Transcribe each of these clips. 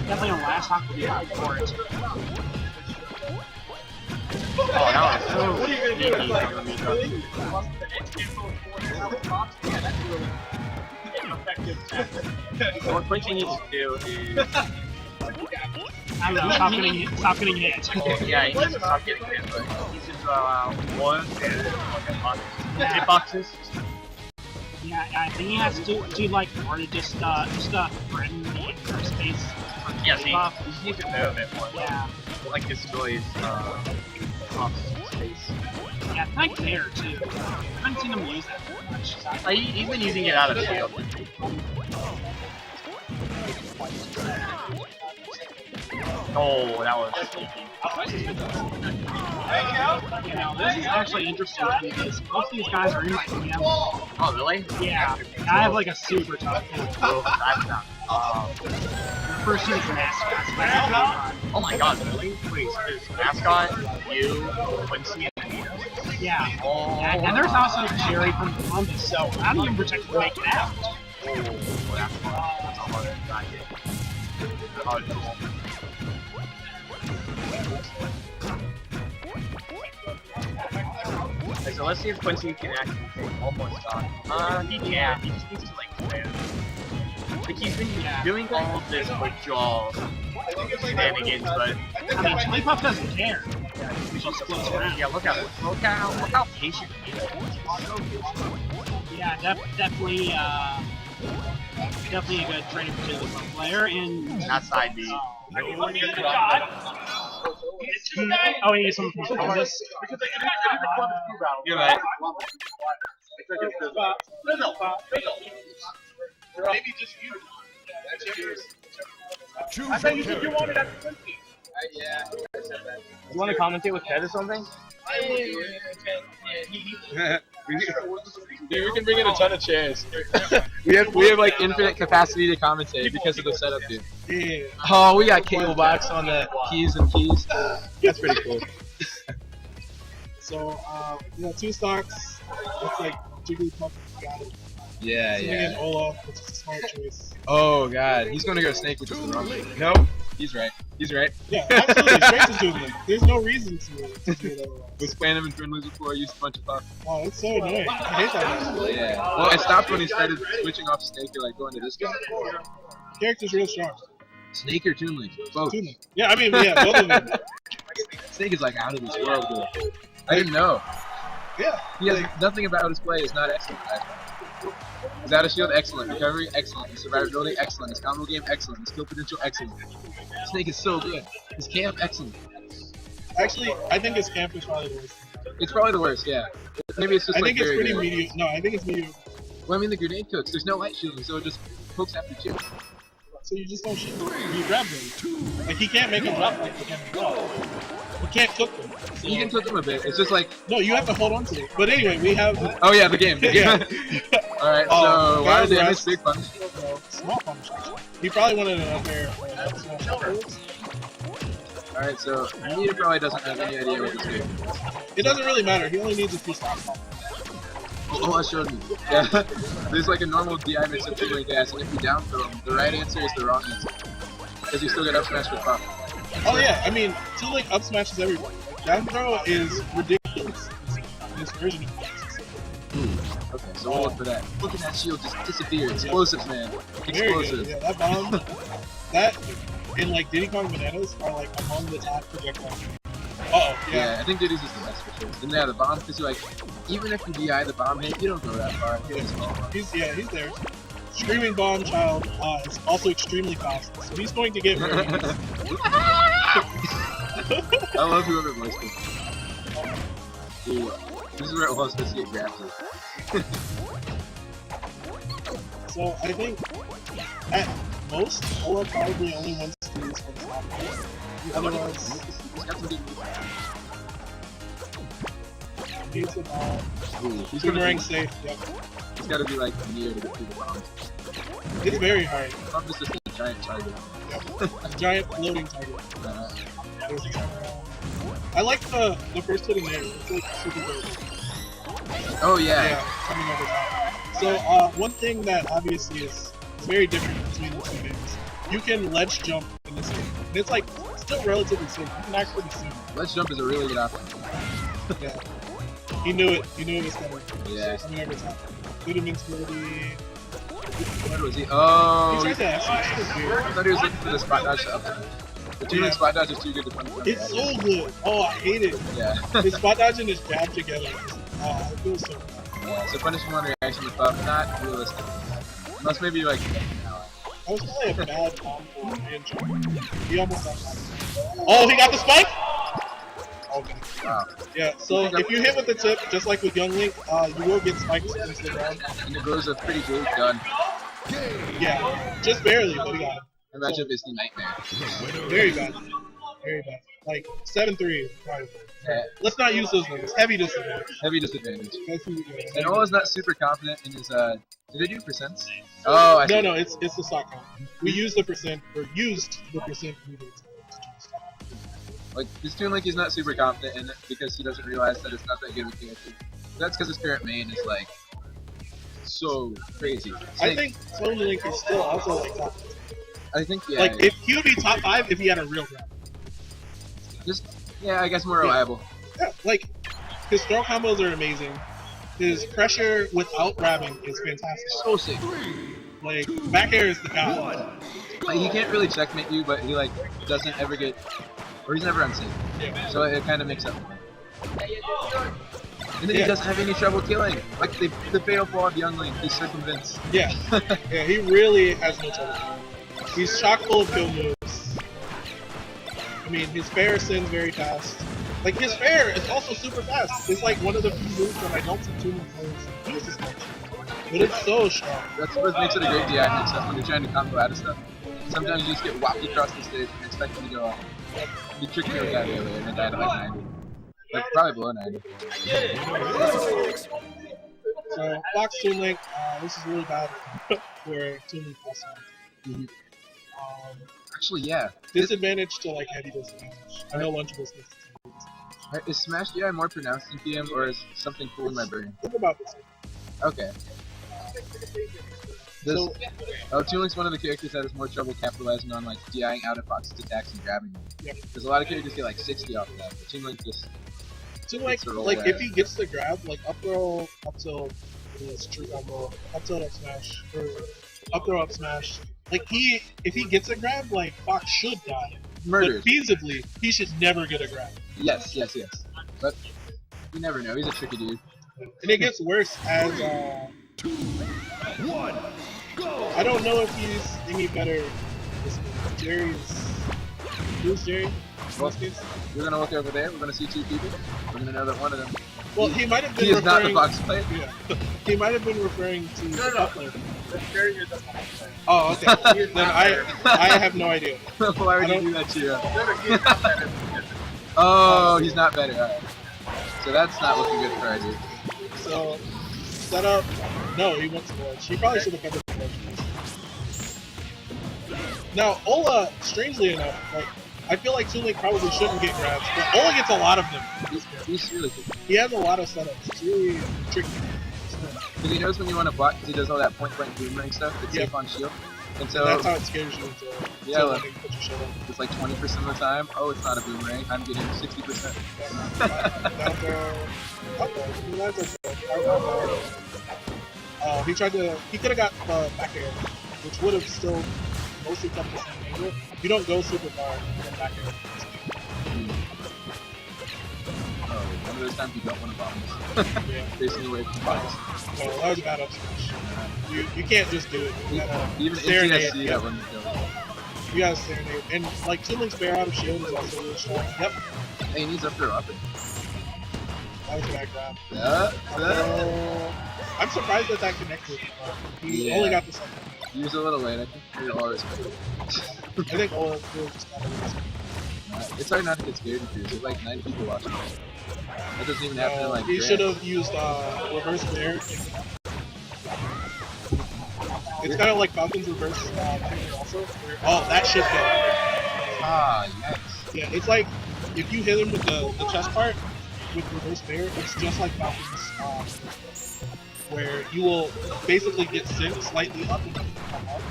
Definitely on last stock would be out for it. Oh, that was so sneaky from the Miko. What Quincy needs to do is... I don't know, stop getting hit. Yeah, he needs to stop getting hit, but he needs to allow one hitboxes. Yeah, I think he has to do like more to just threaten the first space. Yeah, see, he just needs to move it more. Yeah. Like destroys off space. Yeah, it's like there too. I haven't seen him use that much. He's been using it out of shield. Oh, that was sneaky. You know, this is actually interesting because most of these guys are in my DM. Oh, really? Yeah, I have like a super tough team. Oh, that's not. The first team is mascots. Oh my god, really? Wait, so there's mascot, you, Quincy, and me? Yeah. Oh, And there's also Jerry from Columbus, so how do you protect to make it out? Oh, that's fun. That's a hard bracket. Hard duel. Okay, so let's see if Quincy can actually take one more stock. He can. He just needs to like plan. Like he's been doing all of this withdrawal shenanigans, but I mean, Jigglypuff doesn't care. He just floats around. yeah, look how patient he is. So patient. Yeah, definitely a good training for Jigglypuff player. And That side B. oh, he needs someone from Columbus. You're right. Maybe just you. I thought you said you wanted that Quincy. Yeah. You want to commentate with Ted or something? Dude, we can bring in a ton of chairs. we have like infinite capacity to commentate because of the setup, dude. Yeah. Oh, we got cable box on the keys and keys. That's pretty cool. So, we got 2 stocks. Looks like Jigglypuff got it. Yeah, And Olaf, which is a smart choice. Oh god, he's gonna go Snake, which is the wrong thing. Nope, he's right. He's right. Yeah, absolutely. Straight to Jigglypuff. There's no reason to do it otherwise. Was playing him in friendlies before, used a bunch of buff. Oh, it's so annoying. I hate that. Yeah. Well, it stopped when he started switching off Snake or like going to this guy. Character's real strong. Snake or Toon Link? Both. Yeah, I mean, yeah, both of them. Snake is like out of this world, dude. I didn't know. Yeah. He has nothing about his play is not excellent. His out of shield, excellent. Recovery, excellent. His survivability, excellent. His combo game, excellent. His skill potential, excellent. Snake is so good. His camp, excellent. Actually, I think his camp is probably the worst. It's probably the worst, yeah. Maybe it's just I like think it's very pretty good. mediocre. No, I think it's mediocre. Well, I mean, the grenade cooks. There's no light shielding, so it just pokes after chips. So you just don't shoot. You grab them. Like, he can't make them drop like he can make them. You can't cook them. So, You can cook them a bit. It's just like, no, you have to hold on to it. But anyway, we have... oh yeah, the game. Yeah. Alright, Oh, so why Bad did they miss Rest. big punish? Small punish, actually. He probably wanted an unfair small punish. Alright, so Nita probably doesn't have any idea what this is. It doesn't really matter. He only needs a few stops. Oh, I showed me. Yeah. There's like a normal DI mix of Toon Link gas, and if you down throw him, the right answer is the wrong answer. Because you still get up smash with pop. Oh yeah, I mean, Toon Link up smashes everybody. Down throw is ridiculous. This version of it. Okay, so we'll look for that. Look at that shield just disappear. Explosives, man. Very good. Explosive. Yeah, that bomb, that in like Diddy Kong Bananas are like among the top projectiles. Uh-oh, Yeah, I think Diddy's is the best for sure. And yeah, the bomb, because you're like, even if you DI the bomb hit, you don't go that far. You just fall. He's there. Screaming Bomb Child is also extremely fast, so he's going to get very easy. I love whoever voiced it. Ooh, this is where it was supposed to get grabbed. So I think at most, Ola probably only wants to use for the stop. Otherwise, He's got some good moves. he's the ball. Ooh, he's Boomerang gonna be, safe, yep. he's got to be like near to get through the bomb. It's very hard. Bomb is just a giant target. Yep. A giant floating target. Uh, There's a giant ball. I like the first hit in there. It's like super good. oh yeah. Yeah, coming over top. So one thing that obviously is very different between the two games, you can ledge jump in this game. And it's like still relatively safe. You can act pretty soon. Ledge jump is a really good option. Yeah. He knew it. He knew it was coming. Yeah. I mean, every time. Good invincibility. What was he? Oh, He tried to ask. I thought he was looking for the spot dodge to up him. The two-link spot dodge is too good to punish him. It's so good. Oh, I hate it. Yeah. His spot dodge and his jab together. Oh, it feels so good. Yeah, so punishing one reaction with buff, not realistic. Unless maybe like That was probably a bad combo and jump. He almost got spiked. Oh, he got the spike? Okay. wow. Yeah, so if you hit with the tip, just like with Young Link, you will get spiked into the ground. And it goes a pretty good gun. Yeah, just barely, but he got it. That matchup is the nightmare. Very bad. Very bad. Like 7-3. Probably. Yeah. Let's not use those numbers. Heavy disadvantage. Heavy disadvantage. That's who we go. And Ola's not super confident in his did they do percents? Oh, I see. No, it's the stock count. We used the percent needed to Like this Toon Link is not super confident in it because he doesn't realize that it's not that good of a character. That's because his current main is like so crazy. I think Toon Link is still also like top. I think yeah. Like if he would be top 5 if he had a real grab. just yeah, I guess more reliable. Yeah, like his throw combos are amazing. His pressure without grabbing is fantastic. So safe. Like back air is the god. Like he can't really checkmate you, but he like doesn't ever get, or he's never unsafe. Yeah. So it kind of makes up for it. And then Yeah. he doesn't have any trouble killing. Like the fatal flaw of Young Link, he's so convinced. Yeah. Yeah, he really has no trouble. He's chock full of kill moves. I mean, his fair sends very fast. Like, his fair is also super fast. It's like one of the few moves that I don't see too many players use as much. But it's so strong. That's what makes it a great DI mix up when you're trying to combo out of stuff. Sometimes you just get whacked across the stage and expect them to go off. You trick me with that earlier and it died at like 90. Like probably below 90. So, Fox Toon Link, this is really bad for Toon Link also. Actually, yeah. Disadvantage to like heavy disadvantage. I know Lunchables gets Is Smash DI more pronounced in PM or is something cool in my brain? Think about this. Okay. So, Toon Link's one of the characters that has more trouble capitalizing on like DIing out of Fox's attacks and grabbing them. Yep. There's a lot of characters get like 60 off of that, but Toon Link just Toon Link, to roll like that. if he gets the grab, like up throw, up tilt, his true combo, up tilt, up smash, or up throw, up smash. Like if he gets a grab, like Fox should die. murdered. But feasibly, he should never get a grab. Yes. But you never know. He's a tricky dude. And it gets worse as 2, 1, go! I don't know if he's any better. Who's Jerry? Well, we're gonna look over there. We're gonna see two people. We're gonna know that one of them. Well, he might have been He is not the referring. Fox player. Yeah. He might have been referring to. No. Jerry is a Oh, okay. Then I have no idea. Why would I you do don't- that to you? he is not better. Oh, he's not better. Alright. So that's not looking good for our dude. So, set up. No, he went to the ledge. He probably should have covered the ledge. Now, Ola, strangely enough, like, I feel like Toon Link probably shouldn't get grabs, but Ola gets a lot of them. He's really good. He has a lot of setups. It's really tricky. Because he knows when you want to block because he does all that point blank boomerang stuff. It's Yeah. safe on shield. And so And that's how it scares you into Yeah, like- put your shit up. it's like 20% of the time, oh, it's not a boomerang. I'm getting 60%. Down throw. Okay, that's okay. He tried to. He could have got back air, which would have still mostly kept the same angle. You don't go super far from back air. Oh, one of those times you don't want to bomb. Yeah. Facing away from box. No, that was a bad up smash. You can't just do it. You gotta Even serenade. NTSC, that wouldn't kill. You gotta serenade. And like Toon Link's bear out of shield is also really strong. Yep. Hey, he needs up throw up. That was a bad grab. Yeah. I'm surprised that connected. He Yeah. only got the second. He was a little late. I think we all respect it. I think Ola really just got it. It's hard not to get scared if there's like 9 people watching. That doesn't even happen in like He Grand. should have used reverse bear. It's kind of like Falcon's reverse also. Oh, that shit though. Ah, yes. Yeah, it's like if you hit him with the chest part with reverse bear, it's just like Falcon's. where you will basically get sent slightly up and come up.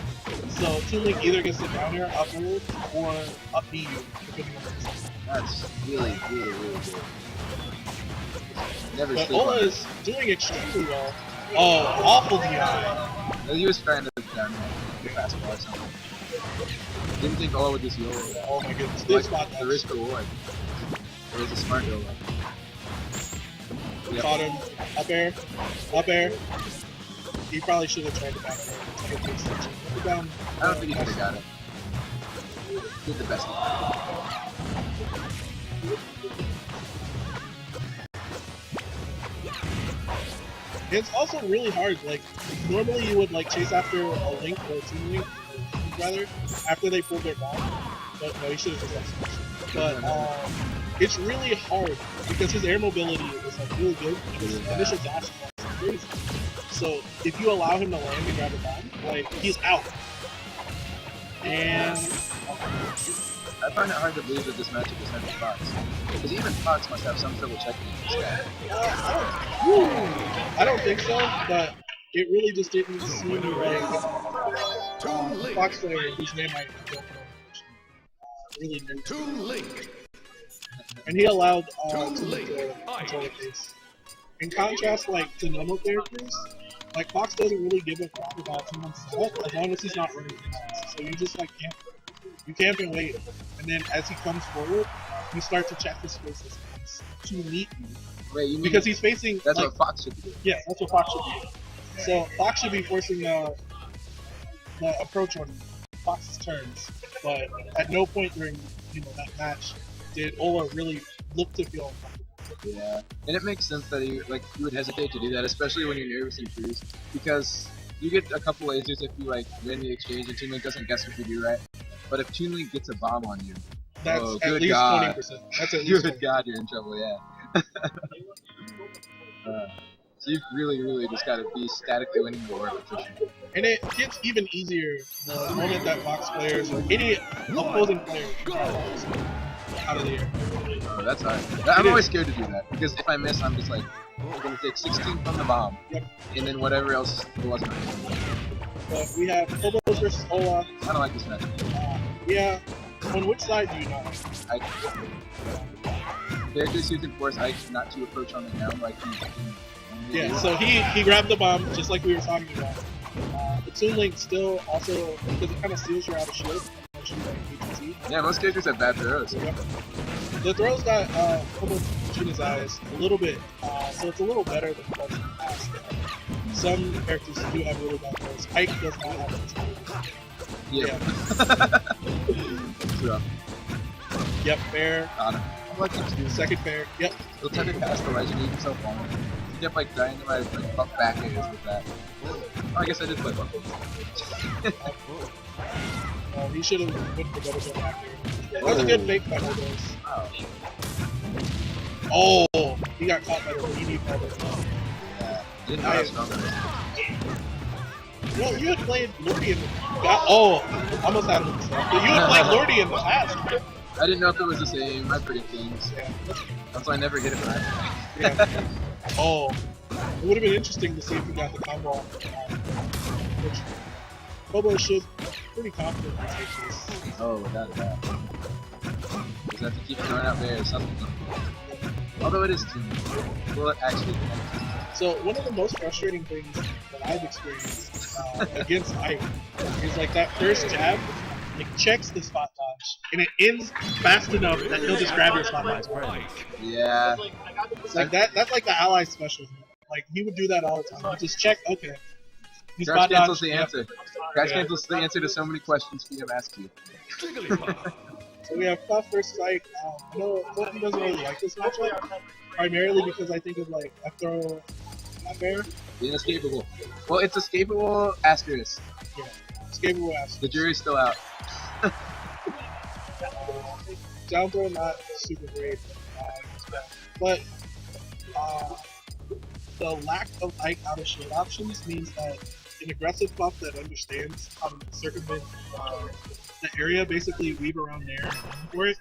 So Toon Link either gets the down air upward or up B you, depending on what it's. That's really good. Never But sleep Ola on it. is doing extremely well. Oh, awful DI. He was trying to down the fastball or something. Didn't think Ola would just yell like that. Oh my goodness, Like, this spot the risk reward. It was a smart Ola. Yep. caught him. Up air. Up air. He probably should have tried to back air. To get the extension. Put it down. I don't think he could have got it. Did the best. It's also really hard. Like normally you would like chase after a Link or a Toon Link, rather, after they pulled their bomb. But no, he should have just execution. But it's really hard because his air mobility is like really good. His initial dash is like crazy. So if you allow him to land and grab a bomb, like he's out. And I find it hard to believe that this matchup is heavy Fox. Because even Fox must have some trouble checking this guy. I don't think so, but it really just didn't seem like Fox player whose name I don't know really knew. Toon Link. And he allowed Toon to Link. control the pace. In contrast, like to normal characters, like Fox doesn't really give a crap about someone's health as long as he's not running distance. So you just like camp. You camp and wait, and then as he comes forward, you start to check his spaces to meet you. Wait, you mean Because he's facing. that's like, what Fox should do? yeah, that's what Fox should be. So Fox should be forcing the approach on Fox's turns, but at no point during that match did Ola really look to feel uncomfortable. Yeah, and it makes sense that you would hesitate to do that, especially when you're nervous and cruise, because you get a couple lasers if you like win the exchange and Toon Link doesn't guess what you do, right? But if Toon Link gets a bomb on you, That's oh, at good least God. 20%. That's at least good 20%. God, you're in trouble, yeah. So you really just gotta be statically winning the war attrition. And it gets even easier the moment that Fox players or any opposing player out of the air. Oh, that's hard. I'm always scared to do that, because if I miss, I'm just like, I'm gonna take 16 from the bomb, Yep. and then whatever else wasn't. But we have Phobos versus Ola. I don't like this matchup. Yeah. On which side do you not? Characters who can force Ike not to approach on the ground like he Yeah, so he grabbed the bomb just like we were talking about. The Toon Link still also, because it kind of steals your out of shield. Yeah, most characters have bad throws. Yep. The throws got Phobos between his eyes a little bit, so it's a little better than it was in the past. Some characters do have really bad throws. Ike does not have those. Yeah. So, Yep, fair. got him. I like him too. Second fair. Yep. He'll tend to pass the legend, leave himself on. He kept like dynamite, like buff back airs with that. Oh, I guess I did play buff. He should have went for double jump back there. That was a good fake by Phobos. Wow. Oh, he got caught by the BB Phobos. Yeah. Didn't know how strong it was. No, you had played Lordy in the almost had him. But you had played Lordy in the past, right? I didn't know if it was the same. I predict things. Yeah. That's why I never get it right. Yeah. Oh, it would have been interesting to see if you got the combo off the top. Which Phobos should pretty confidently take this. Oh, without that. Just have to keep throwing out there or something. Although it is too. Will it actually connect? So one of the most frustrating things that I've experienced against Ike is like that first jab, like checks the spot dodge, and it ends fast enough that he'll just grab your spot dodge. Yeah. Like that's like the ally special. Like he would do that all the time. He'd just check, okay. You Crash spot cancels dodge, the yep. answer. Crash Yeah. cancels the answer to so many questions VM asks you. Jigglypuff. So we have Puff versus Ike. I know Fulton doesn't really like this matchup, primarily because I think of like a throw up air. Inescapable. Well, it's escapable asterisk. Escapable ass. The jury's still out. Down throw not super great, but the lack of Ike out of shield options means that an aggressive Puff that understands how to circumvent the area, basically weave around there for it,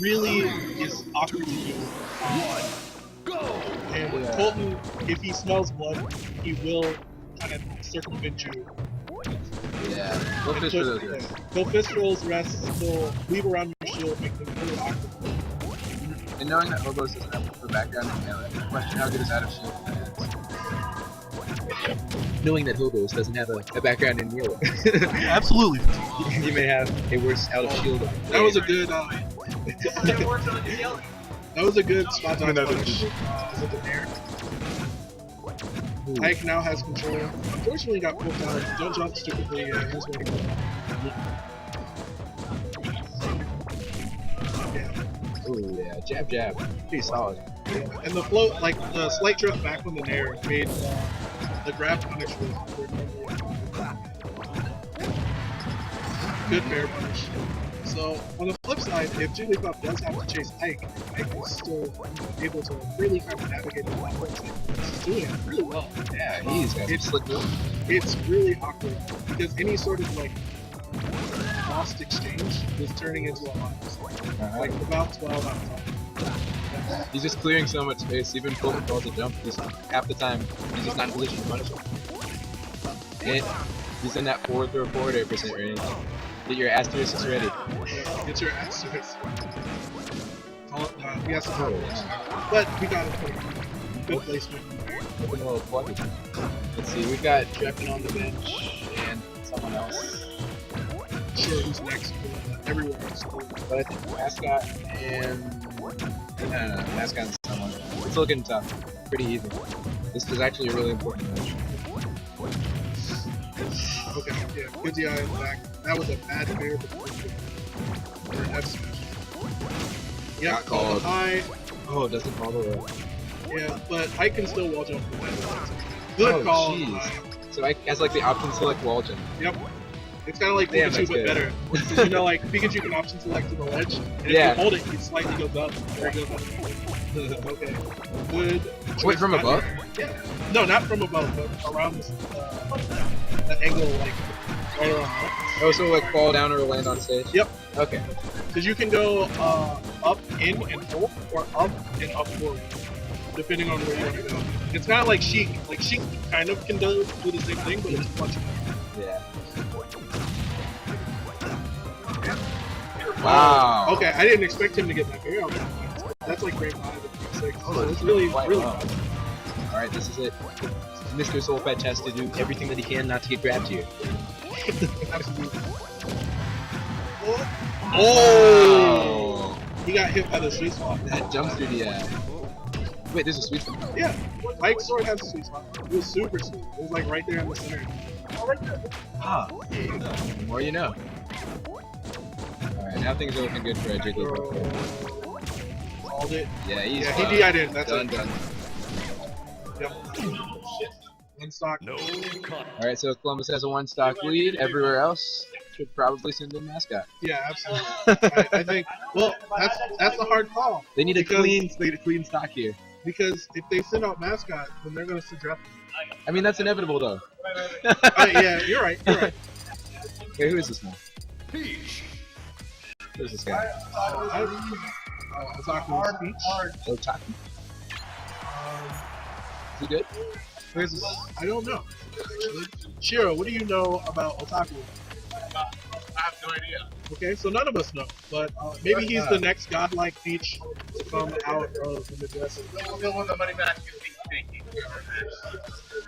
really is awkward to do. Go! And with Colton, if he smells blood, he will kind of circumvent you. Yeah. Go And fish put- for those yeah, guys. Go fist rolls, rest, still leave around your shield, make them really awkward. And knowing that Hobos doesn't have the background in melee, question how good his out of shield is. Knowing that Hobos doesn't have a background in melee, Absolutely. you may have a worse out of shield. That was a good. That was a good spot on punish. Is it the air? Ike now has control. Unfortunately, got pulled down. Don't jump stupidly. He's waiting. Yeah. Ooh, yeah, jab, jab. Pretty solid. And the float, like the slight drift back from the nair, made the grab punish really awkward. Good fair punish. So on the flip side, if Jigglypuff does have to chase Ike, Ike is still able to really kind of navigate the platforms. He's doing it really well. Yeah, he's got some slick moves. It's really awkward because any sort of like lost exchange is turning into a lot. Like about 12 out of 12. He's just clearing so much space, even Colton calls a jump, just half the time he's just not in position to punish him. And he's in that forward throw forward air percent range. Get your asterisks ready. Get your ass to it. He has to hold it. But we got it. Good placement. Open a little plug. Let's see, we've got Jeppin on the bench and someone else. Sure, who's next? Everywhere else. But I think Mascot and Mascot and someone. It's looking tough. Pretty even. This is actually a really important match. Okay, yeah, good DI in the back. That was a bad fair, but F smash. Yeah, Got called called. high. Oh, it doesn't fall the way. Yeah, but I can still wall jump from that. Good Oh, call. jeez. So I has like the option to select wall jump. Yep. It's kind of like Damn, Pikachu, that's but good. better. 'Cause you know, like Pikachu can option select to the ledge, and Yeah. if you hold it, he slightly goes up. There it goes up. Okay. Good. Wait, choice from not above? there. Yeah. No, not from above, but around this, that angle, like right around. Oh, so like fall down or land on stage? Yep. Okay. Because you can go up, in, and full, or up and up forward, depending on where you want to go. It's kind of like Sheik. Like Sheik kind of can do the same thing, but it's much better. Yeah. Wow. Okay, I didn't expect him to get that very often. That's like grade 5 and grade 6. Oh, So that's it's really, quite really low. fast. Alright, this is it. Mr. Soulfetch has to do everything that he can not to get grabbed here. Absolutely. Oh! He got hit by the sweet spot. That jumps through the Wait, there's a sweet spot. Yeah, Mike's sword has a sweet spot. It was super sweet. It was like right there in the center. Ah. The more you know. Alright, now things are looking good for a Jigglypuff. Called it. Yeah, he's Yeah, fine. he DI'd in. That's Done, it. done. Yep. One stock. No cut. Alright, so Columbus has a one stock lead. Everywhere else should probably send in Mascot. Yeah, absolutely. I think. Well, that's a hard call They need a Because- clean stock here. because if they send out mascot, then they're gonna suggest. I mean, that's inevitable though. Yeah, you're right. You're right. Wait, who is this man? Peach. Who's this guy? Otaku's speech. Otaku. Is he good? Where's this? I don't know. Actually, Shiro, what do you know about Otaku? I have no idea. Okay, so none of us know, but maybe he's the next godlike Peach to come out of the Midwest.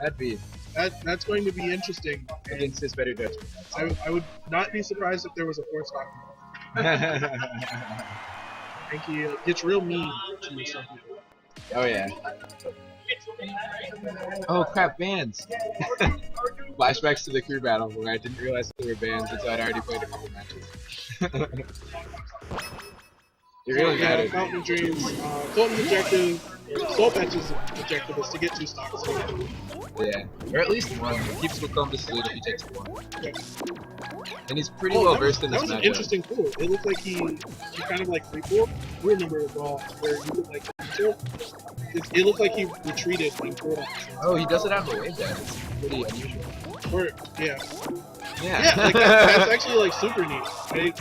That'd be That's going to be interesting. And against his better judgment. I would not be surprised if there was a fourth stock. I think he gets real mean to some people. Oh yeah. Oh crap, bands! Flashbacks to the crew battle where I didn't realize there were bands until I'd already played a couple matches. It really Yeah, mattered. Fountain of Dreams. Colton's objective, Soulfetch's objective is to get 2 stocks. Yeah. Or at least one. It keeps Columbus lead if he takes one. And he's pretty well versed in that this was an matchup. interesting pool. It looked like he kind of like free pool. You remember the ball where you could like control. It looked like he retreated and pulled off. Oh, he does it out of the wave dash. It's pretty unusual. Or yeah, Yeah. yeah, like that's actually like super neat. I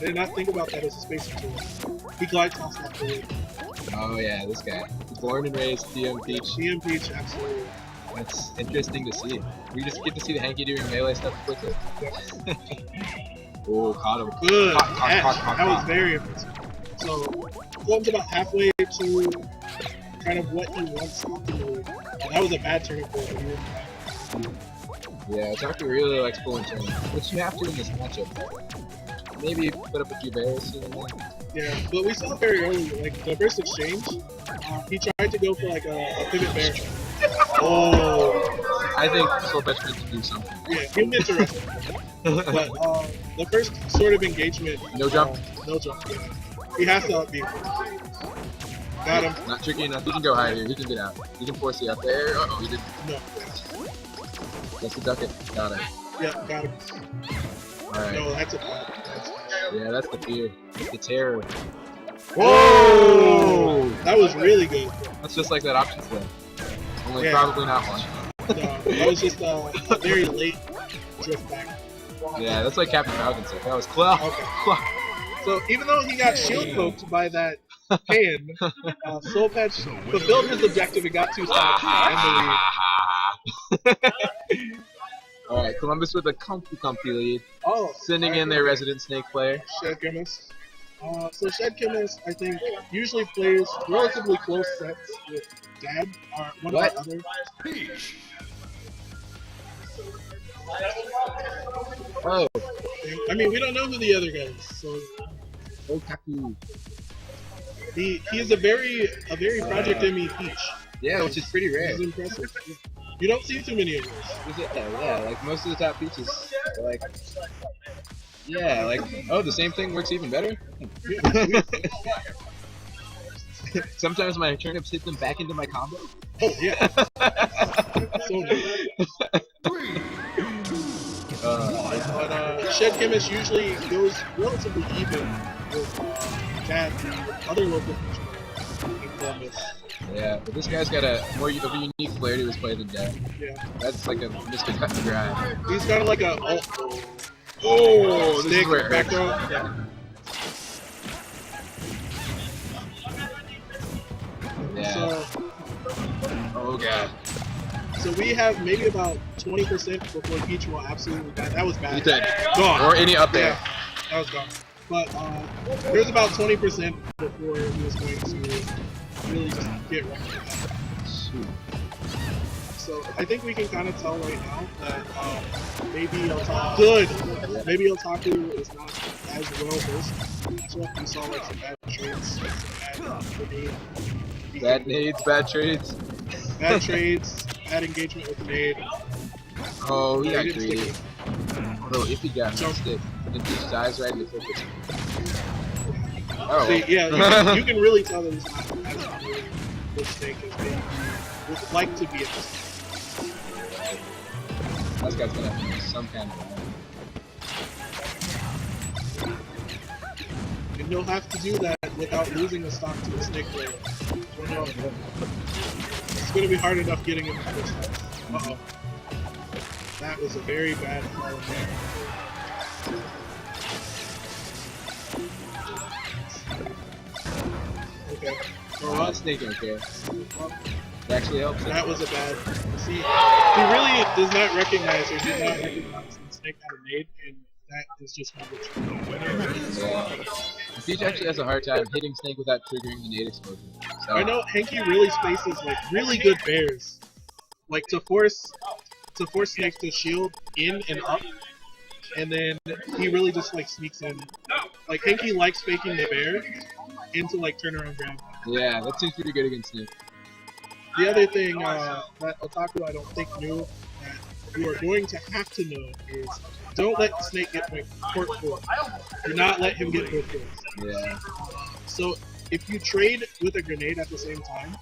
did not think about that as a spacing tool. He glide tossed off the wave. Oh yeah, this guy. He born and raised TM Peach. TM Peach, absolutely. It's interesting to see. We just get to see the Hanky doing melee stuff quickly. Oh, caught him. Good Caught, catch. That was caught. very impressive. So, Plum's about halfway to kind of what he wants to do. And that was a bad turning point. Yeah, Otaku really likes pulling turns, which you have to in this matchup. Maybe put up a few barriers here and there. Yeah, but we saw very early, like the first exchange, he tried to go for like a pivot bear. Oh, I think Slowpatch meant to do something. yeah, he meant to wrestle. But the first sort of engagement, No jump. no jump. Yeah. He has to up B. Got him. Not tricky enough. He can go higher. He can get out. He can force you out there. Uh oh, he didn't. No. That's the duck it. Got it. Yeah, got him. Alright. No, that's a Yeah, that's the fear. That's the terror. Whoa! That was really good. That's just like that option play. Only Yeah. probably not one. No, that was just a very late drift back. Yeah, that's like Captain Falcon said. That was claw. Okay. So even though he got shield poked by that hand, Slowpatch fulfilled his objective and got 2 stocks and the lead. Alright, Columbus with a comfy lead. Oh, Sending in their resident snake player. Shed Chemist. So Shed Chemist, I think, usually plays relatively close sets with Dad, or one What? of our other. Peach. Oh, I mean, we don't know who the other guy is, so Otaku. he's a very Project ME Peach. Yeah, which is pretty rare. He's impressive. You don't see too many of those. Yeah, like most of the top peaches are like. Yeah, like, oh, the same thing works even better? Sometimes my turnips hit them back into my combo. Oh yeah. So good. But Shed Chemist usually goes relatively even with Dad, the other local Peach in Columbus. Yeah, but this guy's got a more of a unique flair to his play than Dad. Yeah. That's like a Mr. Cut and Dry. He's got like a Oh, this stick is where it back hurts. throw. Yeah. Yeah. So Oh god. so we have maybe about 20% before Peach will absolutely die. That was bad. He's dead. Gone. Or any up there. Yeah, that was gone. But there's about 20% before he was going to really just get wrecked. Shoot. So I think we can kind of tell right now that maybe Otaku, maybe Otaku is not as well versed. That's what we saw, like some bad trades, some bad grenade. Bad nades, bad trades. Bad trades, bad engagement with grenade. Oh, he got He didn't greedy. stick Although if he got Jump. stick, and he dives right into focus. Oh. See, yeah, you can really tell that he's not as familiar with Snake as they would like to be at this time. That guy's gonna have to do some kind of And you'll have to do that without losing a stock to a Snake player. It's going to be hard enough getting him the first time. Uh-oh. That was a very bad call there. Okay. Oh, that snake don't care. It actually helps. That was a bad. See, he really does not recognize or did not recognize the Snake had a nade, and that is just how much. Yeah. Peach actually has a hard time hitting Snake without triggering the nade explosion. So, I know Henky really spaces like really good bears, like to force Snake to shield in and up, and then he really just like sneaks in. Like Henky likes faking the bear into like turnaround grab. yeah, that seems pretty good against Snake. The other thing that Otaku I don't think knew that you are going to have to know is don't let Snake get port 4. Do not let him get port 4. Yeah. So if you trade with a grenade at the same time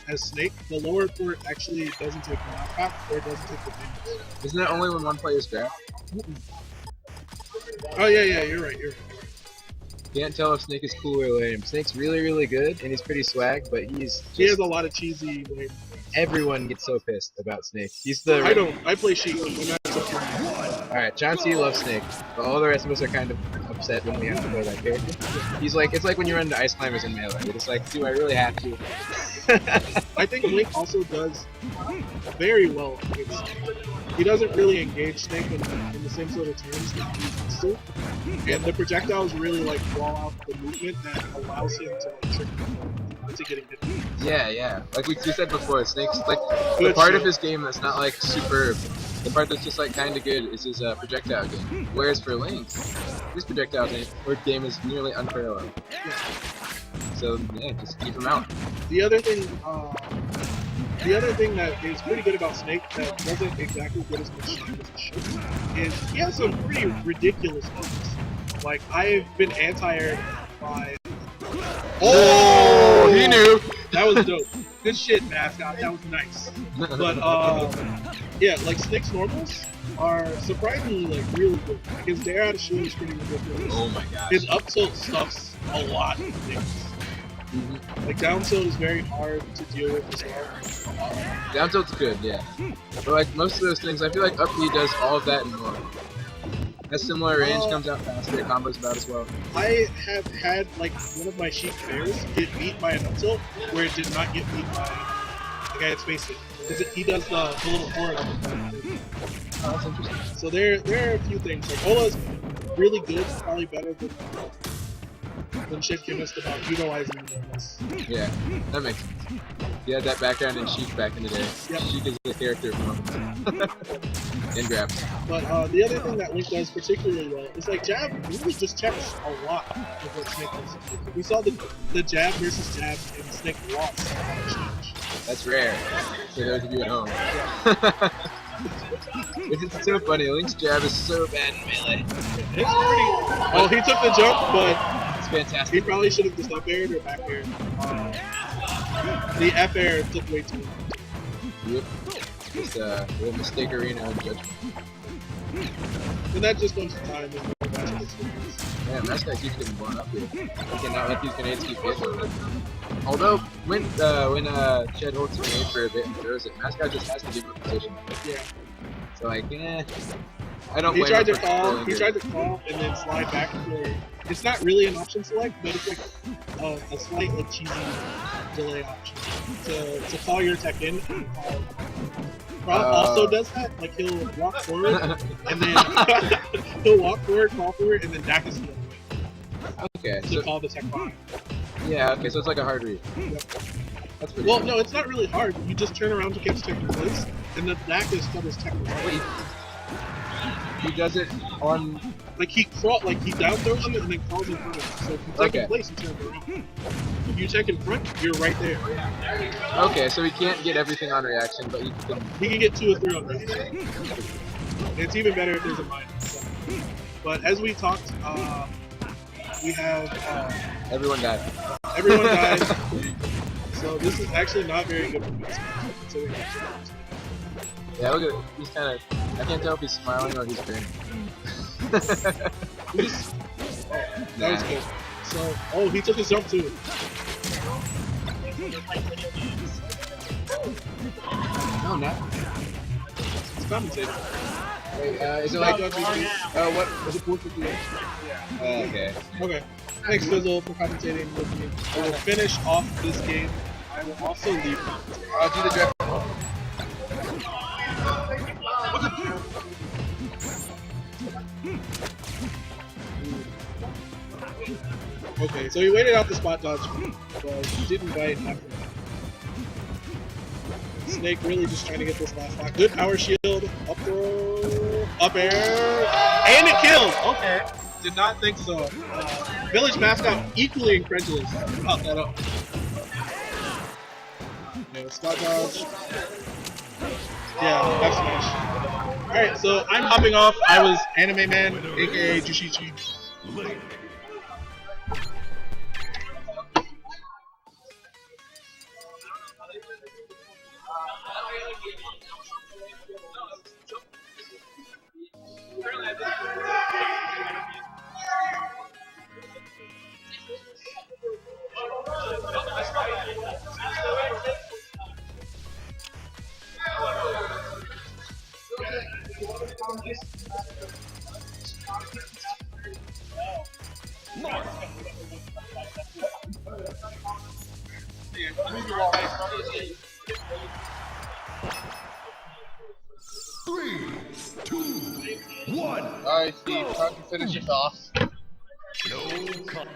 as Snake, the lower port actually doesn't take the knockback or doesn't take the damage. Isn't that only when one player's grabbed? Oh yeah, you're right. Can't tell if Snake is cool or lame. Snake's really, really good, and he's pretty swag, but he's He has just... a lot of cheesy ways. Everyone gets so pissed about Snake. He's the... I don't. I play Sheik. I'm not so far. Alright, John C loves Snake, but all the rest of us are kind of upset when we have to play that character. He's like, it's like when you run into Ice Climbers in Melee. You're just like, do I really have to? I think Link also does very well against Snake. He doesn't really engage Snake in the same sort of terms that he used to. And the projectiles really like wall out the movement that allows him to like trick people into getting hit. Yeah. Like we said before, Snake's like the Good part shit. of his game that's not like superb. The part that's just like kind of good is his projectile game. Whereas for Link, his projectile game is nearly unparalleled. So yeah, just keep him out. The other thing that is pretty good about Snake that doesn't exactly get as much shine as it should is he has some pretty ridiculous moves. Like I've been anti-aired by. Oh, he knew. That was dope. Good shit, mascot. That was nice. But yeah, like Snake's normals are surprisingly like really good. Like his dare out of shield is pretty ridiculous. Oh my god. His up tilt stuffs a lot of things. Like down tilt is very hard to deal with as well. Down tilt's good, yeah. But like most of those things, I feel like up B does all of that and more. Has similar range, comes out faster, combos about as well. I have had like one of my Sheik bears get beat by an up tilt where it did not get beat by the guy that's facing it. Because he does the little forward up. Oh, that's interesting. So there are a few things. Like Ola's really good, probably better than Sheik Chemist about utilizing this. Yeah, that makes sense. He had that background in Sheik back in the day. Yep. Sheik is the character from in Grab. But the other thing that Link does particularly well is like jab really just checks a lot of what Snake does. We saw the jab versus jab and Snake lost exchange. That's rare for those of you at home. It's so funny. Link's jab is so bad in melee. It's pretty. Oh, he took the jump, but It's he fantastic. probably should have just up aired or back aired. The F air took way too long. Yep. It's a little mistake arena of judgment. And that just comes to time and more matchup experience. Man, that guy keeps getting blown up here. He cannot let these grenades keep hitting. Although, when Shed holds a grenade for a bit and throws it, Mascot just has to give up position. Yeah. So like, I don't He blame tried him to for call. pulling He it. tried to call and then slide back for. It's not really an option select, but it's like a slight like cheesy delay option to call your tech in. And call. Rob also does that. Like he'll walk forward and then he'll walk forward, call forward, and then dash us the other way Okay, to so call the tech behind. yeah, okay, so it's like a hard read. Yep. That's pretty Well, cool. no, it's not really hard. You just turn around to catch tech in place, and the dash is covers tech. Wait, he does it on. Like he down throws him and then calls in front of him. So if you take in place, you turn around. If you check in front, you're right there. Okay, so he can't get everything on reaction, but he can. He can get 2 or 3 on that. It's even better if there's a minus. So. But as we talked, we have Everyone died. everyone died. So this is actually not very good for me. considering Yeah, look at it. He's kind of. I can't tell if he's smiling or he's grinning. that was good. So, oh, he took his jump too. No, not. It's compensated. Wait, is it Like, like? What? Is it 458? Yeah. Okay. Okay. Thanks, Fizzle, for commentating with me. I will finish off this game. I will also leave. I'll do the draft. Okay, so he waited out the spot dodge, but he didn't bite after that. Snake really just trying to get this last knock. Good power shield, up throw, up air, and it killed! Okay, did not think so. Village mascot equally incredulous about that up. Yeah, spot dodge. Yeah, F smash. Alright, so I'm hopping off. I was Anime Man, aka Jushichi. Time to finish it off. No cut.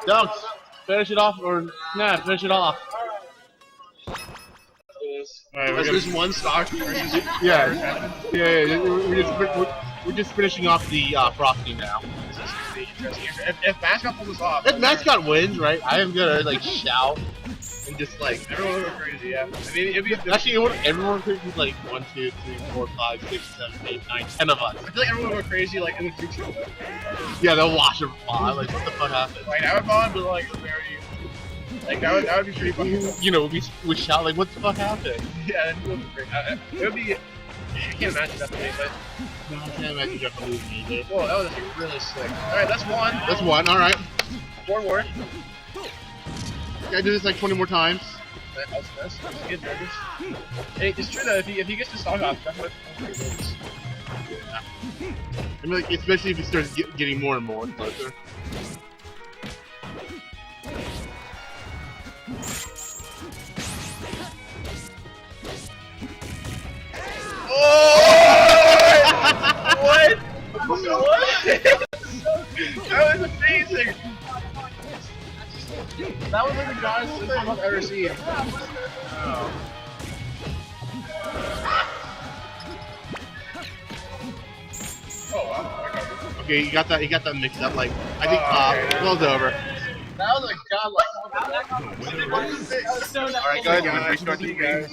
Dunks, finish it off, or nah, finish it off. Alright, That's just one stock. yeah. We're just finishing off the frosting now. If Mascot pulls this off, If Mascot wins, right, I am gonna like shout and just like everyone would go crazy. Yeah, I mean, it'd be. actually everyone could be like 1, 2, 3, 4, 5, 6, 7, 8, 9, 10 of us. I feel like everyone would go crazy like in the future. Yeah, they'll watch them fall. Like what the fuck happened? Like I would bond, but like very. Like that would be pretty funny. You know, we shout like what the fuck happened? Yeah, it would be great. It would be. I can't imagine that thing, but. No, I can't imagine you have to lose me either. Whoa, that was actually really sick. Alright, that's one. That's one. All right. 4 more. Gotta do this like 20 more times. That's good, Burgess. Hey, it's true that if he gets the stock off, that's what wins. I mean, like, especially if it starts getting more and more closer. What? That was amazing! That was like the goddess thing I've ever seen. Oh wow. Okay, you got that mixed up. Like I think ball's over. That was a godlike. The winner is Alright, go ahead and restart you guys.